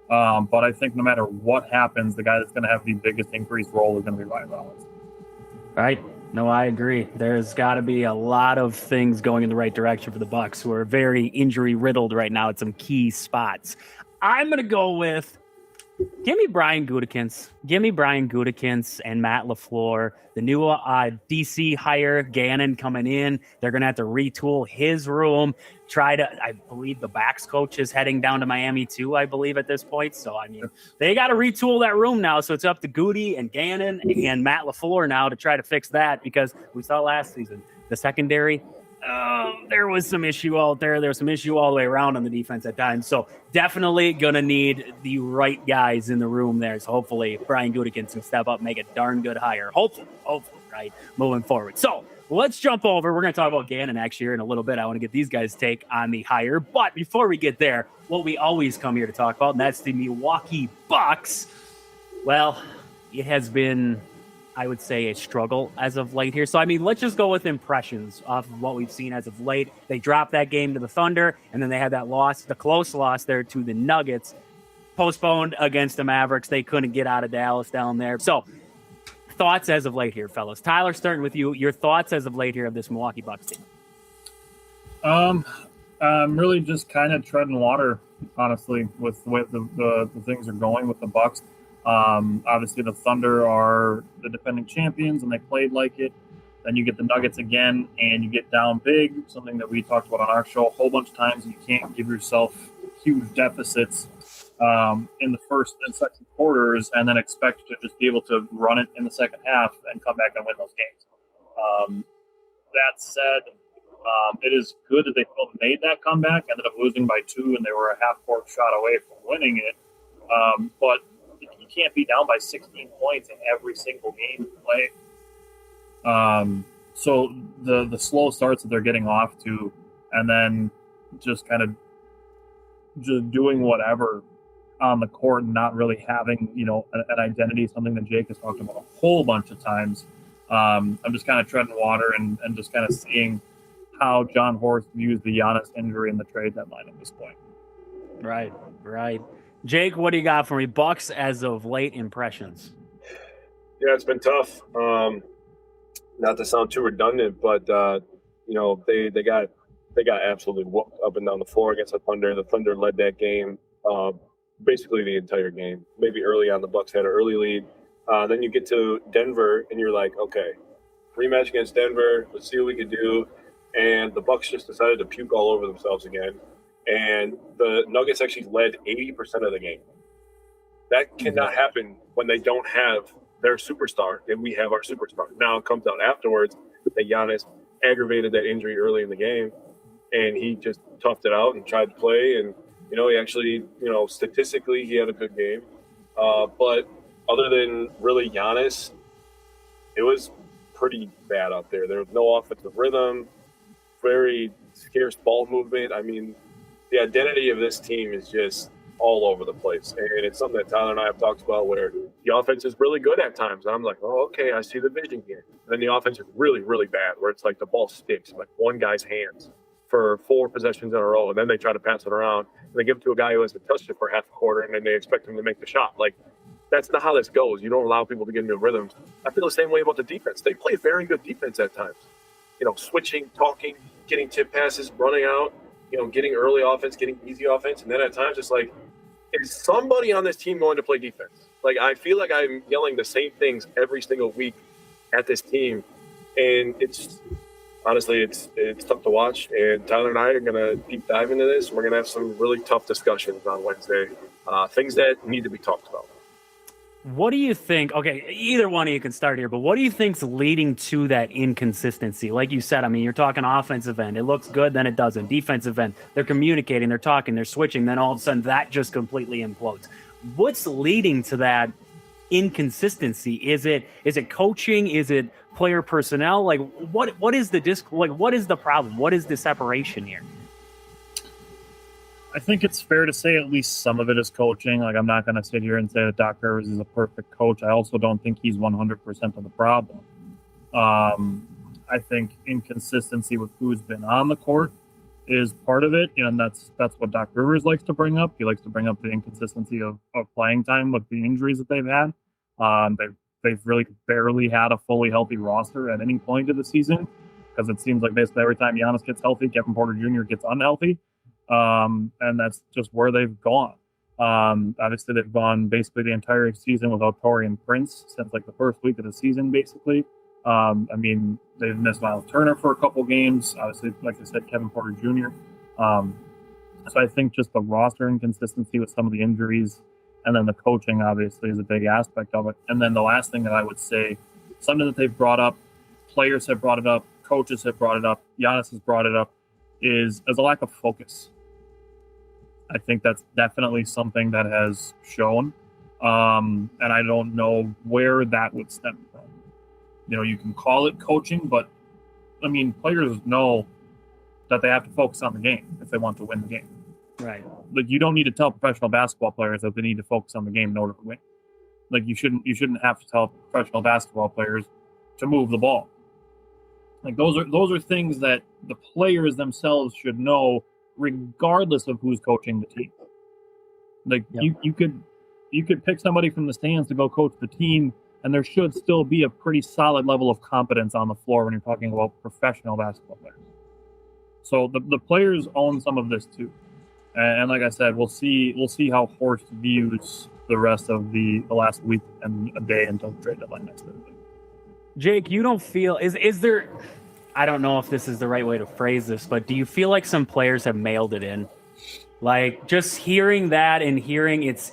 But I think no matter what happens, the guy that's going to have the biggest increased role is going to be Ryan Rollins. Right. No, I agree. There's got to be a lot of things going in the right direction for the Bucks, who are very injury riddled right now at some key spots. I'm going to go with give me Brian Gutekunst. Give me Brian Gutekunst and Matt LaFleur. The new DC hire, Gannon, coming in. They're going to have to retool his room. I believe the backs coach is heading down to Miami too, I believe, at this point. So, I mean, they got to retool that room now. So it's up to Goody and Gannon and Matt LaFleur now to try to fix that, because we saw last season, the secondary, there was some issue out there. There was some issue all the way around on the defense at times. So definitely going to need the right guys in the room there. So hopefully Brian Gutekunst can step up, make a darn good hire. Hopefully, right, moving forward. So let's jump over. We're going to talk about Gannon next year in a little bit. I want to get these guys' take on the hire. But before we get there, what we always come here to talk about, and that's the Milwaukee Bucks. Well, it has been, I would say, a struggle as of late here. So, I mean, let's just go with impressions of what we've seen as of late. They dropped that game to the Thunder, and then they had that loss, the close loss there to the Nuggets, postponed against the Mavericks. They couldn't get out of Dallas down there. So, thoughts as of late here, fellas. Tyler, starting with you, your thoughts as of late here of this Milwaukee Bucks team. I'm really just kind of treading water, honestly, with the way the things are going with the Bucks. Obviously, the Thunder are the defending champions, and they played like it. Then you get the Nuggets again, and you get down big, something that we talked about on our show a whole bunch of times. You can't give yourself huge deficits in the first and second quarters and then expect to just be able to run it in the second half and come back and win those games. That said, it is good that they both made that comeback, ended up losing by 2, and they were a half-court shot away from winning it. But you can't be down by 16 points in every single game you play. So the slow starts that they're getting off to, and then just kind of just doing whatever on the court and not really having, an identity, something that Jake has talked about a whole bunch of times. I'm just kind of treading water and just kind of seeing how John Horst views the Giannis injury in the trade deadline at this point. Right. Jake, what do you got for me? Bucks as of late impressions. Yeah, it's been tough. Not to sound too redundant, but they got absolutely whooped up and down the floor against the Thunder. The Thunder led that game basically the entire game. Maybe early on, the Bucks had an early lead. Then you get to Denver, and you're like, okay, rematch against Denver. Let's see what we can do. And the Bucks just decided to puke all over themselves again. And the Nuggets actually led 80% of the game. That cannot happen when they don't have their superstar, and we have our superstar. Now it comes out afterwards that Giannis aggravated that injury early in the game, and he just toughed it out and tried to play. And, he actually, statistically, he had a good game. But other than really Giannis, it was pretty bad out there. There was no offensive rhythm, very scarce ball movement. I mean, the identity of this team is just all over the place. And it's something that Tyler and I have talked about, where the offense is really good at times. And I'm like, oh, okay, I see the vision here. And then the offense is really, really bad, where it's like the ball sticks in like one guy's hands for 4 possessions in a row. And then they try to pass it around, and they give it to a guy who hasn't touched it for half a quarter, and then they expect him to make the shot. Like, that's not how this goes. You don't allow people to get into rhythms. I feel the same way about the defense. They play very good defense at times. Switching, talking, getting tip passes, running out, getting early offense, getting easy offense. And then at times it's like, is somebody on this team going to play defense? Like, I feel like I'm yelling the same things every single week at this team. And it's honestly, it's tough to watch. And Tyler and I are going to deep dive into this. We're going to have some really tough discussions on Wednesday, things that need to be talked about. What do you think? Okay, either one of you can start here, but what do you think's leading to that inconsistency? Like you said, I mean, you're talking offensive end. It looks good, then it doesn't. Defensive end, they're communicating, they're talking, they're switching, then all of a sudden that just completely implodes. What's leading to that inconsistency? Is it coaching? Is it player personnel? Like, what is the problem? What is the separation here? I think it's fair to say at least some of it is coaching. Like, I'm not going to sit here and say that Doc Rivers is a perfect coach. I also don't think he's 100% of the problem. I think inconsistency with who's been on the court is part of it, and that's what Doc Rivers likes to bring up. He likes to bring up the inconsistency of playing time with the injuries that they've had. They've really barely had a fully healthy roster at any point of the season, because it seems like basically every time Giannis gets healthy, Kevin Porter Jr. gets unhealthy. And that's just where they've gone. Obviously, they've gone basically the entire season without Taurean Prince since like the first week of the season, basically. I mean, they've missed Miles Turner for a couple games. Obviously, like I said, Kevin Porter Jr. So I think just the roster inconsistency with some of the injuries, and then the coaching obviously is a big aspect of it. And then the last thing that I would say, something that they've brought up, players have brought it up, coaches have brought it up, Giannis has brought it up, is a lack of focus. I think that's definitely something that has shown. And I don't know where that would stem from. You know, you can call it coaching, but I mean, players know that they have to focus on the game if they want to win the game. Right. Like, you don't need to tell professional basketball players that they need to focus on the game in order to win. Like, you shouldn't have to tell professional basketball players to move the ball. Like, those are things that the players themselves should know, regardless of who's coaching the team. Like, yep. you could pick somebody from the stands to go coach the team, and there should still be a pretty solid level of competence on the floor when you're talking about professional basketball players. So the players own some of this too. And like I said, we'll see how Horst views the rest of the last week and a day until the trade deadline next Thursday. Jake, you don't feel is there? I don't know if this is the right way to phrase this, but do you feel like some players have mailed it in? Like, just hearing that and hearing it's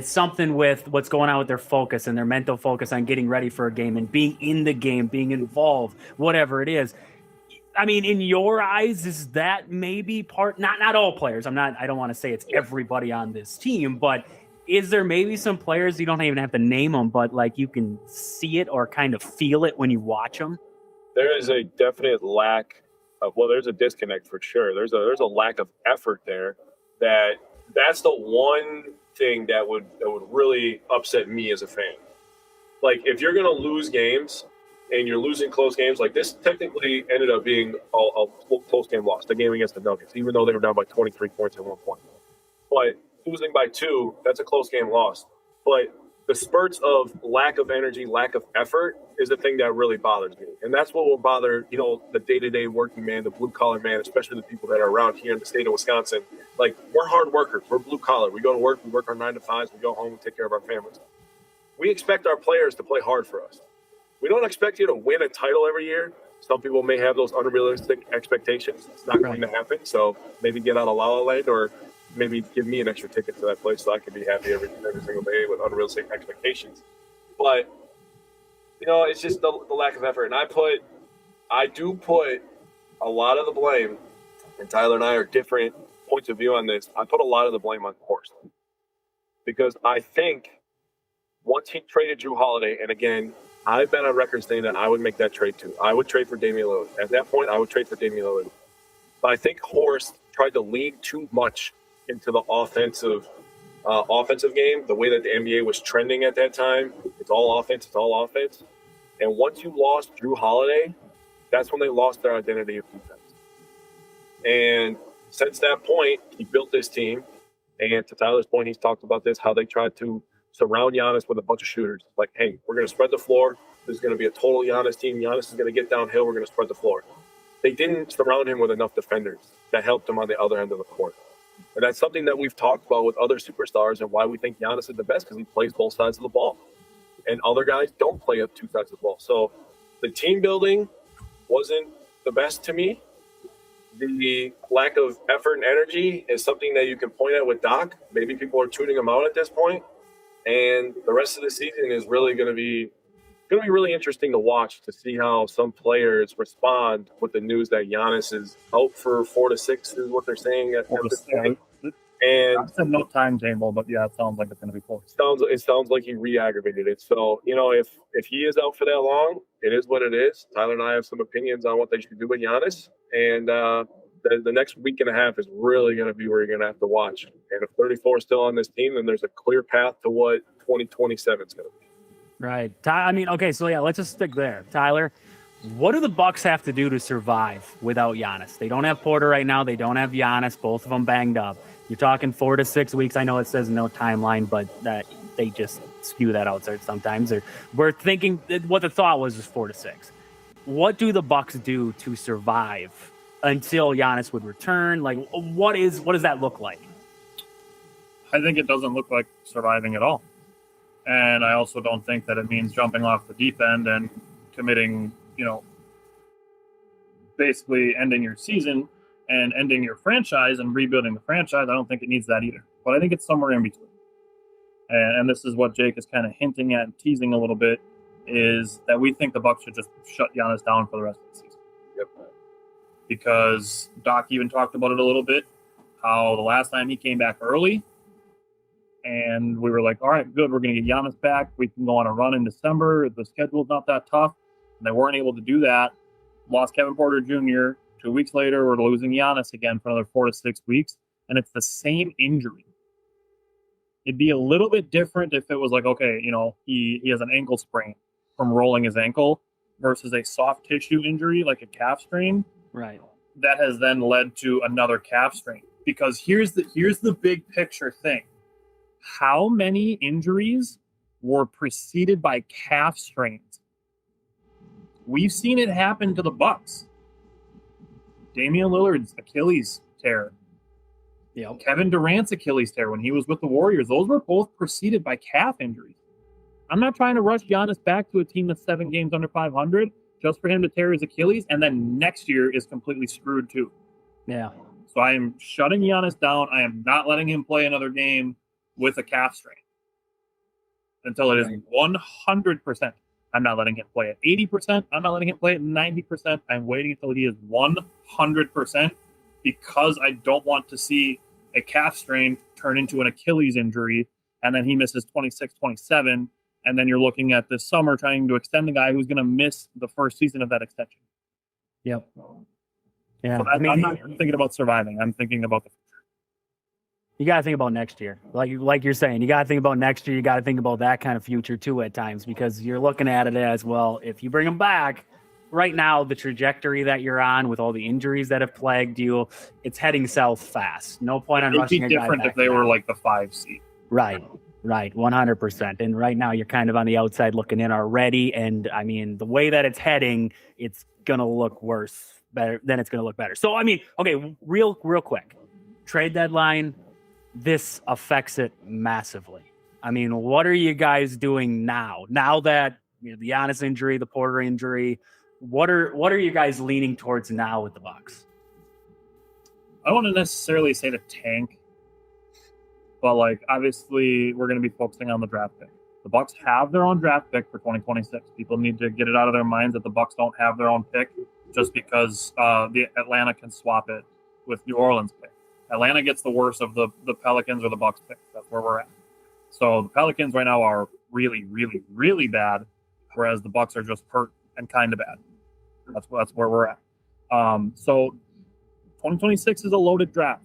something with what's going on with their focus and their mental focus on getting ready for a game and being in the game, being involved, whatever it is. I mean, in your eyes, is that maybe part? Not all players. I don't want to say it's everybody on this team, but is there maybe some players, you don't even have to name them, but like you can see it or kind of feel it when you watch them? There is a definite lack of, there's a disconnect for sure. There's a lack of effort there. That's the one thing that would really upset me as a fan. Like, if you're going to lose games and you're losing close games, like this technically ended up being a close game loss, the game against the Nuggets, even though they were down by 23 points at one point. But losing by 2, that's a close game loss. But the spurts of lack of energy, lack of effort is the thing that really bothers me. And that's what will bother, the day-to-day working man, the blue-collar man, especially the people that are around here in the state of Wisconsin. Like, we're hard workers. We're blue-collar. We go to work. We work our 9 to 5s. We go home. We take care of our families. We expect our players to play hard for us. We don't expect you to win a title every year. Some people may have those unrealistic expectations. It's not going to happen. So maybe get out of La La Land, or maybe give me an extra ticket to that place so I can be happy every single day with unrealistic expectations. But, it's just the lack of effort. And I do put a lot of the blame, and Tyler and I are different points of view on this. I put a lot of the blame on Horst. Because I think once he traded Drew Holiday, and again, I've been on record saying that I would make that trade too. I would trade for Damian Lillard. At that point, I would trade for Damian Lillard. But I think Horst tried to lean too much into the offensive game, the way that the NBA was trending at that time. It's all offense. And once you lost Drew Holiday, that's when they lost their identity of defense. And since that point, he built this team. And to Tyler's point, he's talked about this, how they tried to surround Giannis with a bunch of shooters. Like, hey, we're going to spread the floor. This is going to be a total Giannis team. Giannis is going to get downhill. We're going to spread the floor. They didn't surround him with enough defenders that helped him on the other end of the court. And that's something that we've talked about with other superstars and why we think Giannis is the best, because he plays both sides of the ball. And other guys don't play up 2 sides of the ball. So the team building wasn't the best to me. The lack of effort and energy is something that you can point at with Doc. Maybe people are tuning him out at this point. And the rest of the season is really going to be really interesting to watch, to see how some players respond with the news that Giannis is out for 4 to 6 is what they're saying at this point. And I said no timetable, but yeah, it sounds like it's going to be 4. It sounds like he re-aggravated it. So, if he is out for that long, it is what it is. Tyler and I have some opinions on what they should do with Giannis. And the next week and a half is really going to be where you're going to have to watch. And if 34 is still on this team, then there's a clear path to what 2027 is going to be. Right. I mean, okay, so yeah, let's just stick there. Tyler, what do the Bucks have to do to survive without Giannis? They don't have Porter right now. They don't have Giannis. Both of them banged up. You're talking 4 to 6 weeks. I know it says no timeline, but that they just spew that out there sometimes. We're thinking what the thought was 4 to 6. What do the Bucks do to survive until Giannis would return? Like, what does that look like? I think it doesn't look like surviving at all. And I also don't think that it means jumping off the deep end and committing, basically ending your season and ending your franchise and rebuilding the franchise. I don't think it needs that either. But I think it's somewhere in between. And this is what Jake is kind of hinting at and teasing a little bit, is that we think the Bucks should just shut Giannis down for the rest of the season. Yep. Because Doc even talked about it a little bit, how the last time he came back early, and we were like, all right, good, we're going to get Giannis back. We can go on a run in December. The schedule's not that tough. And they weren't able to do that. Lost Kevin Porter Jr. 2 weeks later, we're losing Giannis again for another 4 to 6 weeks. And it's the same injury. It'd be a little bit different if it was like, okay, he has an ankle sprain from rolling his ankle versus a soft tissue injury like a calf strain. Right. That has then led to another calf strain. Because here's the big picture thing. How many injuries were preceded by calf strains? We've seen it happen to the Bucks. Damian Lillard's Achilles tear. Kevin Durant's Achilles tear when he was with the Warriors. Those were both preceded by calf injuries. I'm not trying to rush Giannis back to a team that's 7 games under 500 just for him to tear his Achilles, and then next year is completely screwed too. Yeah. So I am shutting Giannis down. I am not letting him play another game with a calf strain until it is 100%. I'm not letting him play at 80%. I'm not letting him play at 90%. I'm waiting until he is 100% because I don't want to see a calf strain turn into an Achilles injury and then he misses 26, 27. And then you're looking at this summer trying to extend the guy who's going to miss the first season of that extension. Yep. Yeah. So I'm not thinking about surviving. I'm thinking about the future. You got to think about next year. Like you're saying, you got to think about next year. You got to think about that kind of future too at times because you're looking at it as, well, if you bring him back right now, the trajectory that you're on with all the injuries that have plagued you, it's heading south fast. No point on rushing a guy back. It'd be different if they were like the 5 seed. Right, 100%. And right now you're kind of on the outside looking in already. And I mean, the way that it's heading, it's going to look worse better than it's going to look better. So, I mean, okay, real quick. Trade deadline. This affects it massively. I mean, what are you guys doing now? Now that the Giannis injury, the Porter injury, what are you guys leaning towards now with the Bucks? I don't want to necessarily say to tank, but obviously we're going to be focusing on the draft pick. The Bucks have their own draft pick for 2026. People need to get it out of their minds that the Bucks don't have their own pick just because the Atlanta can swap it with New Orleans pick. Atlanta gets the worst of the Pelicans or the Bucks pick. That's where we're at. So the Pelicans right now are really, really, really bad, whereas the Bucks are just hurt and kind of bad. That's where we're at. So 2026 is a loaded draft.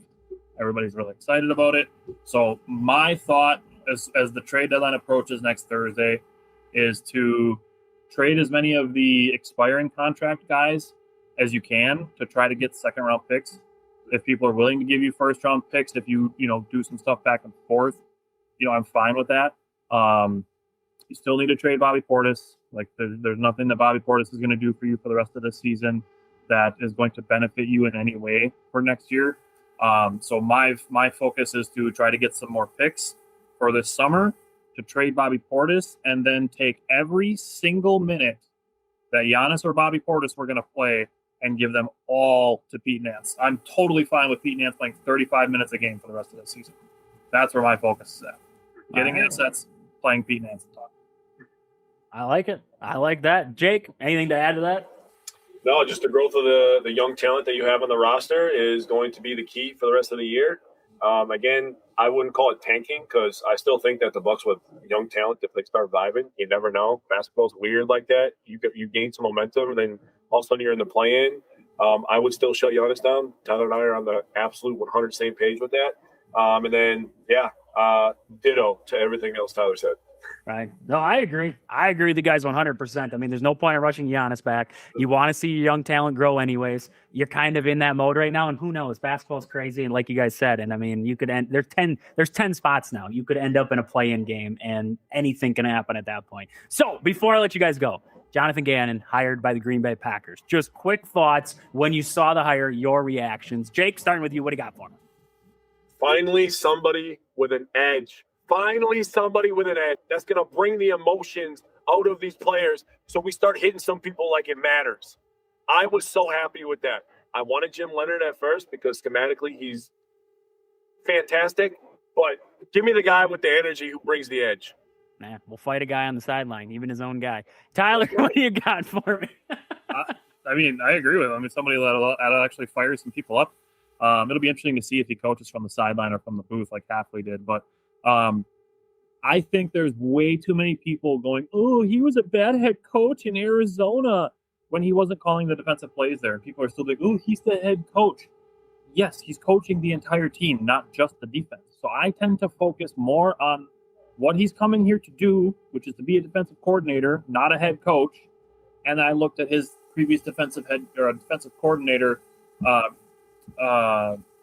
Everybody's really excited about it. So my thought as the trade deadline approaches next Thursday is to trade as many of the expiring contract guys as you can to try to get second round picks. If people are willing to give you first round picks, if you do some stuff back and forth, I'm fine with that. You still need to trade Bobby Portis. There's nothing that Bobby Portis is going to do for you for the rest of the season that is going to benefit you in any way for next year. So my focus is to try to get some more picks for this summer to trade Bobby Portis and then take every single minute that Giannis or Bobby Portis were going to play and give them all to Pete Nance. I'm totally fine with Pete Nance playing 35 minutes a game for the rest of the season. That's where my focus is at. Getting assets, playing Pete Nance on top. I like it. I like that. Jake, anything to add to that? No, just the growth of the young talent that you have on the roster is going to be the key for the rest of the year. Again, I wouldn't call it tanking because I still think that the Bucks with young talent, if they start vibing, you never know. Basketball's weird like that. You gain some momentum, and then all of a sudden you're in the play-in. I would still shut Giannis down. Tyler and I are on the absolute 100 same page with that. And then, ditto to everything else Tyler said. Right. No, I agree. I agree with you guys 100%. I mean, there's no point in rushing Giannis back. You want to see your young talent grow anyways. You're kind of in that mode right now, and who knows? Basketball's crazy, and like you guys said, and I mean, you could end. There's 10 spots now. You could end up in a play-in game, and anything can happen at that point. So before I let you guys go, Jonathan Gannon hired by the Green Bay Packers. Just quick thoughts when you saw the hire, your reactions. Jake, starting with you, what do you got for me? Finally, somebody with an edge. Finally, somebody with an edge that's going to bring the emotions out of these players so we start hitting some people like it matters. I was so happy with that. I wanted Jim Leonard at first because schematically he's fantastic, but give me the guy with the energy who brings the edge. Nah, we'll fight a guy on the sideline, even his own guy. Tyler, what do you got for me? I mean, I agree with him. I mean, somebody that'll actually fire some people up. It'll be interesting to see if he coaches from the sideline or from the booth like Halfley did, but I think there's way too many people going, oh, he was a bad head coach in Arizona when he wasn't calling the defensive plays there. And people are still like, oh, he's the head coach. Yes, he's coaching the entire team, not just the defense. So I tend to focus more on what he's coming here to do, which is to be a defensive coordinator, not a head coach. And I looked at his previous defensive coordinator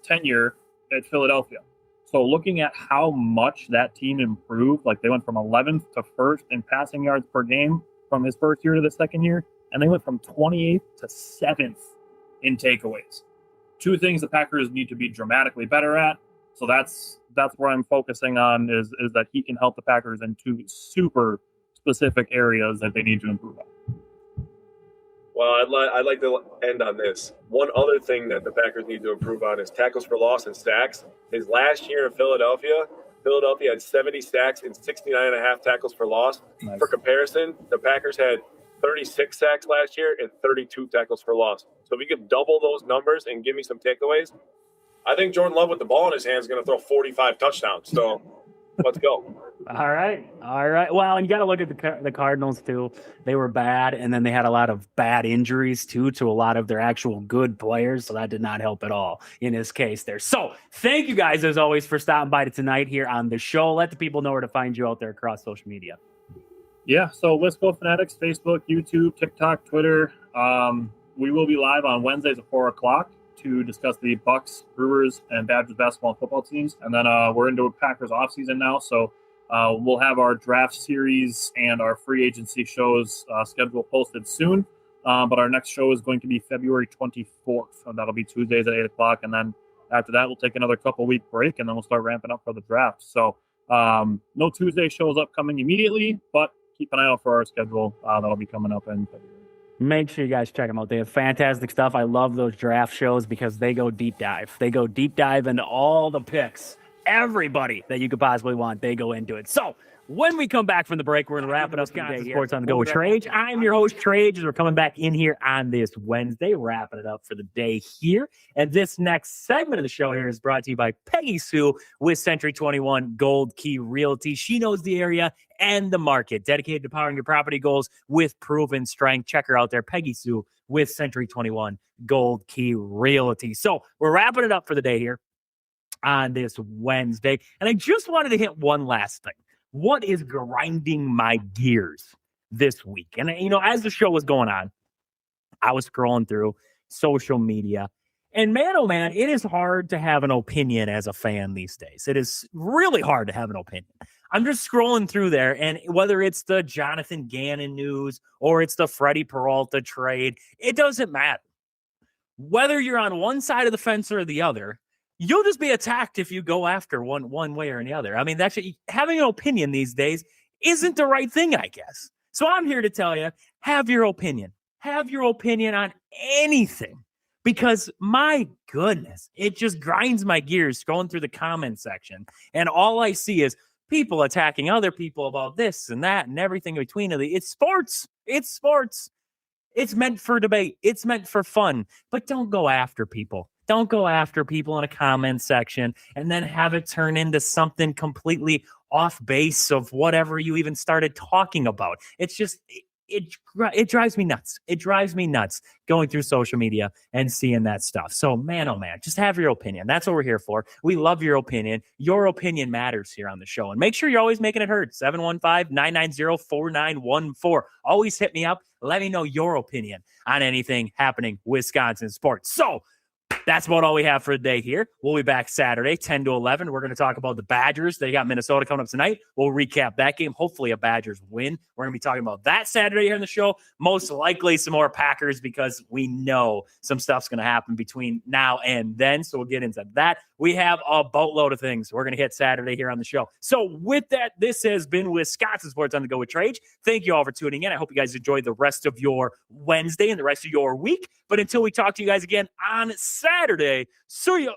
tenure at Philadelphia. So looking at how much that team improved, like they went from 11th to 1st in passing yards per game from his first year to the second year, and they went from 28th to 7th in takeaways. Two things the Packers need to be dramatically better at. So that's where I'm focusing on is that he can help the Packers in two super specific areas that they need to improve on. Well, I'd like to end on this. One other thing that the Packers need to improve on is tackles for loss and sacks. His last year in Philadelphia had 70 sacks and 69.5 tackles for loss. Nice. For comparison, the Packers had 36 sacks last year and 32 tackles for loss. So if you could double those numbers and give me some takeaways, I think Jordan Love with the ball in his hands is going to throw 45 touchdowns. So let's go. All right. Well, and you got to look at the Cardinals, too. They were bad, and then they had a lot of bad injuries, too, to a lot of their actual good players, so that did not help at all in this case there. So thank you guys, as always, for stopping by tonight here on the show. Let the people know where to find you out there across social media. Yeah, so Let's Go Fanatics, Facebook, YouTube, TikTok, Twitter. We will be live on Wednesdays at 4 o'clock to discuss the Bucks, Brewers, and Badgers basketball and football teams. And then we're into a Packers offseason now, so we'll have our draft series and our free agency shows schedule posted soon. But our next show is going to be February 24th. So that'll be Tuesdays at 8 o'clock. And then after that, we'll take another couple-week break, and then we'll start ramping up for the draft. So no Tuesday shows upcoming immediately, but keep an eye out for our schedule. That'll be coming up in February. Make sure you guys check them out. They have fantastic stuff. I love those draft shows because they go deep dive. They go deep dive into all the picks. Everybody that you could possibly want, they go into it. So when we come back from the break, we're going to wrap it up today. Sports on the Go with Trage. I'm your host, Trage, as we're coming back in here on this Wednesday, wrapping it up for the day here. And this next segment of the show here is brought to you by Peggy Sue with Century 21 Gold Key Realty. She knows the area and the market, dedicated to powering your property goals with proven strength. Check her out there, Peggy Sue with Century 21 Gold Key Realty. So we're wrapping it up for the day here on this Wednesday. And I just wanted to hit one last thing. What is grinding my gears this week? And, as the show was going on, I was scrolling through social media. And man, oh man, it is hard to have an opinion as a fan these days. It is really hard to have an opinion. I'm just scrolling through there, and whether it's the Jonathan Gannon news or it's the Freddie Peralta trade, it doesn't matter. Whether you're on one side of the fence or the other, you'll just be attacked if you go after one way or the other. I mean, that's having an opinion these days isn't the right thing, I guess. So I'm here to tell you, have your opinion. Have your opinion on anything. Because my goodness, it just grinds my gears going through the comment section. And all I see is people attacking other people about this and that and everything in between. It's sports. It's sports. It's meant for debate. It's meant for fun. But don't go after people. Don't go after people in a comment section and then have it turn into something completely off base of whatever you even started talking about. It's just, it drives me nuts. It drives me nuts going through social media and seeing that stuff. So, man, oh, man, just have your opinion. That's what we're here for. We love your opinion. Your opinion matters here on the show. And make sure you're always making it heard. 715-990-4914. Always hit me up. Let me know your opinion on anything happening Wisconsin sports. So, that's about all we have for today here. We'll be back Saturday, 10 to 11. We're going to talk about the Badgers. They got Minnesota coming up tonight. We'll recap that game. Hopefully a Badgers win. We're going to be talking about that Saturday here on the show. Most likely some more Packers because we know some stuff's going to happen between now and then. So we'll get into that. We have a boatload of things we're going to hit Saturday here on the show. So with that, this has been Wisconsin Sports on the Go with Trage. Thank you all for tuning in. I hope you guys enjoy the rest of your Wednesday and the rest of your week. But until we talk to you guys again on Saturday, see ya.